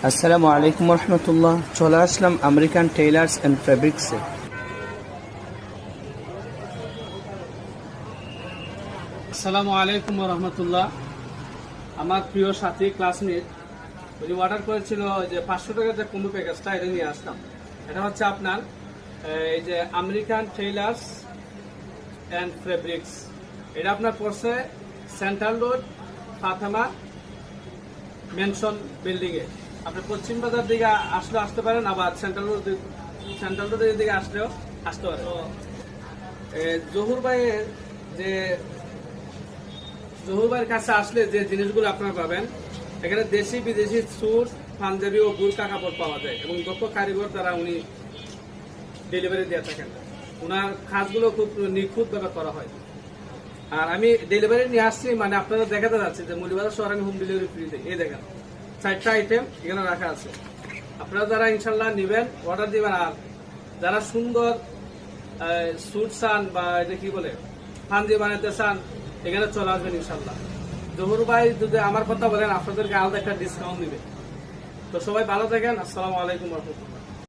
আসসালামু আলাইকুম রহমতুল্লাহ। চলে আসলাম আমেরিকান টেইলার্স অ্যান্ড ফেব্রিক্সে। আসসালামু আলাইকুম রহমতুল্লাহ। আমার প্রিয় সাথী ক্লাসমেট উনি অর্ডার করেছিল যে 500 টাকার যে কম্বো প্যাকেজটা এটা নিয়ে আসলাম। এটা হচ্ছে আপনার এই যে আমেরিকান টেইলার্স অ্যান্ড ফেব্রিক্স। এটা আপনার পড়ছে central road Fatema mansion building এ। আপনি পশ্চিম বাজার দিকে আসতে পারেন, আবার সেন্ট্রাল রোডের দিকে আসলেও আসতে পারেন। জহুর ভাইয়ের কাছে আসলে যে জিনিসগুলো আপনারা পাবেন, এখানে দেশি বিদেশি স্যুট, পাঞ্জাবি ও বুরকা কাপড় পাওয়া যায় এবং দক্ষ কারিগর দ্বারা উনি ডেলিভারি দিয়ে থাকেন। ওনার কাজগুলো খুব নিখুঁত ভাবে করা হয়। আর আমি ডেলিভারি নিয়ে আসছি, মানে আপনারা দেখাতে যাচ্ছি যে মৌলভীবাজার শহরে আমি হোম ডেলিভারি ফ্রি দিই। এই দেখেন 4টা আইটেম এখানে রাখা আছে। আপনারা যারা ইনশাল্লাহ নিবেন অর্ডার দিবেন, আর যারা সুন্দর স্যুট চান বা এটা কি বলে পাঞ্জাবি বানাতে চান, এখানে চলে আসবেন ইনশাল্লাহ। জহুর ভাই যদি আমার কথা বলেন আপনাদেরকে আলাদা একটা ডিসকাউন্ট দিবে। তো সবাই ভালো থাকেন। আসসালামু আলাইকুম রহমতুল্লাহ।